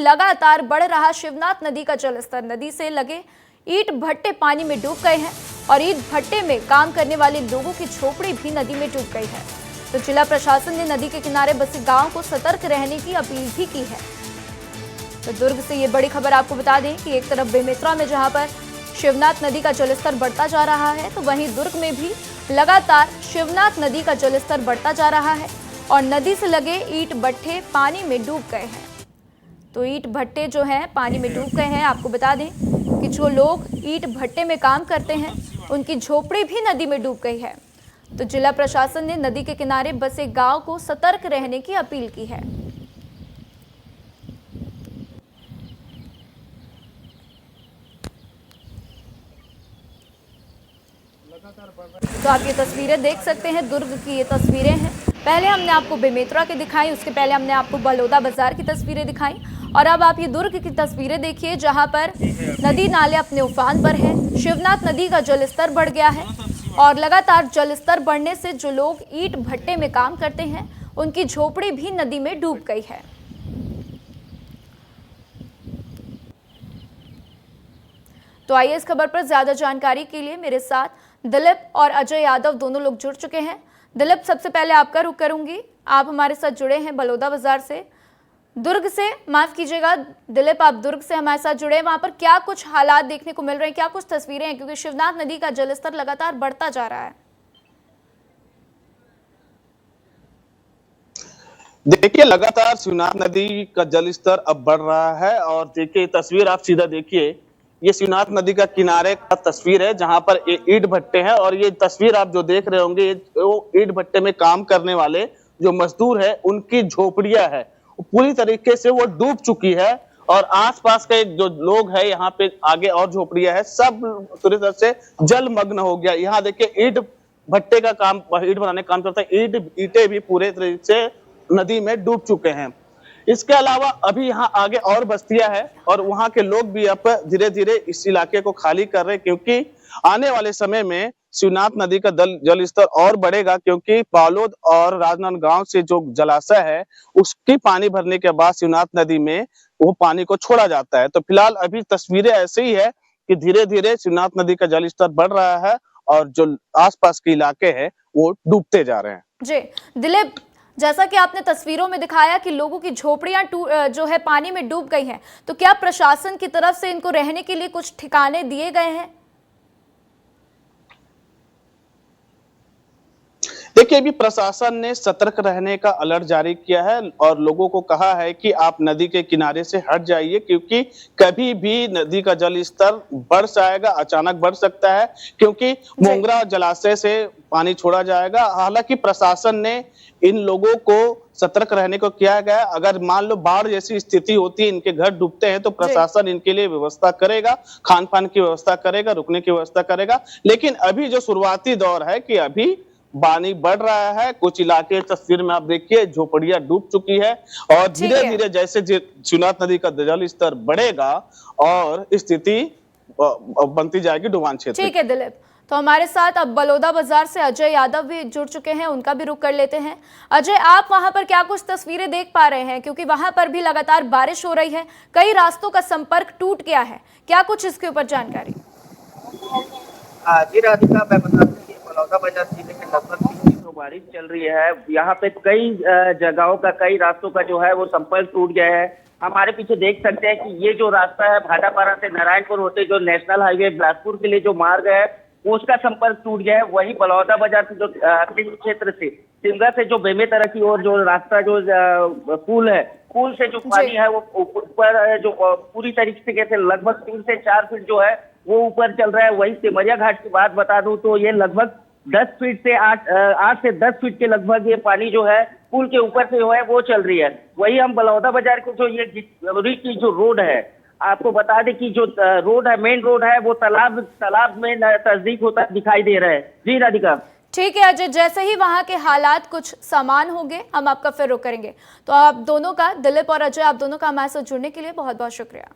लगातार बढ़ रहा शिवनाथ नदी का जलस्तर, नदी से लगे ईंट भट्टे पानी में डूब गए हैं और ईंट भट्टे में काम करने वाले लोगों की झोपड़ी भी नदी में डूब गई है। तो जिला प्रशासन ने नदी के किनारे बसे गांव को सतर्क रहने की अपील भी की है। तो दुर्ग से ये बड़ी खबर आपको बता दें कि एक तरफ बेमेतरा में जहां पर शिवनाथ नदी का जलस्तर बढ़ता जा रहा है, तो वहीं दुर्ग में भी लगातार शिवनाथ नदी का जलस्तर बढ़ता जा रहा है और नदी से लगे ईंट भट्टे पानी में डूब गए हैं। तो ईंट भट्टे जो हैं पानी में डूब गए हैं। आपको बता दें कि जो लोग ईंट भट्टे में काम करते हैं उनकी झोपड़ी भी नदी में डूब गई है। तो जिला प्रशासन ने नदी के किनारे बसे गांव को सतर्क रहने की अपील की है। तो आप ये तस्वीरें देख सकते हैं, दुर्ग की ये तस्वीरें हैं। पहले हमने आपको बेमेतरा की दिखाई, उसके पहले हमने आपको बलौदा बाजार की तस्वीरें दिखाई और अब आप ये दुर्ग की तस्वीरें देखिए जहां पर नदी नाले अपने उफान पर हैं। शिवनाथ नदी का जलस्तर बढ़ गया है और लगातार जलस्तर बढ़ने से जो लोग ईंट भट्टे में काम करते हैं उनकी झोपड़ी भी नदी में डूब गई है। तो आइए इस खबर पर ज्यादा जानकारी के लिए मेरे साथ दिलीप और अजय यादव दोनों लोग जुड़ चुके हैं। दिलीप, सबसे पहले आपका रुख करूंगी, आप हमारे साथ जुड़े हैं बलौदा बाजार से, दुर्ग से, माफ कीजिएगा दिलीप, आप दुर्ग से हमारे साथ जुड़े हैं। वहां पर क्या कुछ हालात देखने को मिल रहे हैं, क्या कुछ तस्वीरें हैं, क्योंकि शिवनाथ नदी का जलस्तर लगातार बढ़ता जा रहा है। देखिए, लगातार शिवनाथ नदी का जलस्तर अब बढ़ रहा है और देखिए तस्वीर आप सीधा देखिए, ये शिवनाथ नदी का किनारे का तस्वीर है जहां पर ईंट भट्टे हैं और ये तस्वीर आप जो देख रहे होंगे वो ईंट भट्टे में काम करने वाले जो मजदूर है उनकी झोपड़ियां है, पूरी तरीके से वो डूब चुकी है और आसपास के जो लोग हैं यहाँ पे आगे और झोपड़ियां है, सब पूरी तरह से जलमग्न हो गया। यहाँ देखिए ईंट भट्टे का काम, ईंट बनाने का काम करता है, ईंटें भी पूरे तरीके से नदी में डूब चुके हैं। इसके अलावा अभी यहाँ आगे और बस्तियां हैं और वहां के लोग भी अब धीरे धीरे इस इलाके को खाली कर रहे हैं, क्योंकि आने वाले समय में शिवनाथ नदी का जल स्तर और बढ़ेगा, क्योंकि बालोद और राजनांदगांव से जो जलाशय है उसकी पानी भरने के बाद शिवनाथ नदी में वो पानी को छोड़ा जाता है। तो फिलहाल अभी तस्वीरें ऐसे ही है कि धीरे धीरे शिवनाथ नदी का जल स्तर बढ़ रहा है और जो आसपास के इलाके हैं वो डूबते जा रहे हैं। जी दिलीप, जैसा कि आपने तस्वीरों में दिखाया कि लोगों की झोपड़ियां जो है पानी में डूब गई हैं, तो क्या प्रशासन की तरफ से इनको रहने के लिए कुछ ठिकाने दिए गए हैं? देखिए, अभी प्रशासन ने सतर्क रहने का अलर्ट जारी किया है और लोगों को कहा है कि आप नदी के किनारे से हट जाइए, क्योंकि कभी भी नदी का जल स्तर बढ़ जाएगा, अचानक बढ़ सकता है, क्योंकि मोंगरा जलाशय से पानी छोड़ा जाएगा। हालांकि प्रशासन ने इन लोगों को सतर्क रहने को किया गया। अगर मान लो बाढ़ जैसी स्थिति होती है, इनके घर डूबते हैं, तो प्रशासन इनके लिए व्यवस्था करेगा, खान पान की व्यवस्था करेगा, रुकने की व्यवस्था करेगा। लेकिन अभी जो शुरुआती दौर है कि अभी पानी बढ़ रहा है, कुछ इलाके तस्वीर में आप देखिए झोपड़ियां डूब चुकी है और धीरे धीरे जैसे शिवनाथ नदी का जल स्तर बढ़ेगा और स्थिति बनती जाएगी डुबान क्षेत्र। ठीक है दिलीप, तो हमारे साथ अब बलौदा बाजार से अजय यादव भी जुड़ चुके हैं, उनका भी रुख कर लेते हैं। अजय, आप वहां पर क्या कुछ तस्वीरें देख पा रहे हैं, क्योंकि वहां पर भी लगातार बारिश हो रही है, कई रास्तों का संपर्क टूट गया है, क्या कुछ इसके ऊपर जानकारी? जी राधिका, मैं बता दूं कि बलौदा बाजार जिले के लगभग 3 दिन से बारिश चल रही है। यहाँ पे कई जगहों का, कई रास्तों का जो है वो संपर्क टूट गया है। हमारे पीछे देख सकते हैं कि ये जो रास्ता है भाटापारा से नारायणपुर होते जो नेशनल हाईवे बिलासपुर के लिए जो मार्ग है उसका संपर्क टूट गया है। वही बलौदा बाजार से जो क्षेत्र से सिमगा से जो बेमेतरा की ओर जो रास्ता जो पुल है, पुल से जो पानी है वो ऊपर जो पूरी तरीके से लगभग 3 से 4 फीट जो है वो ऊपर चल रहा है। वही सिमरिया घाट की बात बता दूं तो ये लगभग 10 फीट से 8 से 10 फीट के लगभग ये पानी जो है पुल के ऊपर से जो है वो चल रही है। वही हम बलौदा बाजार के जो ये की जो रोड है, आपको बता दें कि जो रोड है, मेन रोड है, वो तालाब में नजदीक होता दिखाई दे रहा है। जी राधिका। ठीक है अजय, जैसे ही वहां के हालात कुछ समान होंगे हम आपका फिर रुख करेंगे। तो आप दोनों का, दिलीप और अजय, आप दोनों का हमारे साथ जुड़ने के लिए बहुत बहुत शुक्रिया।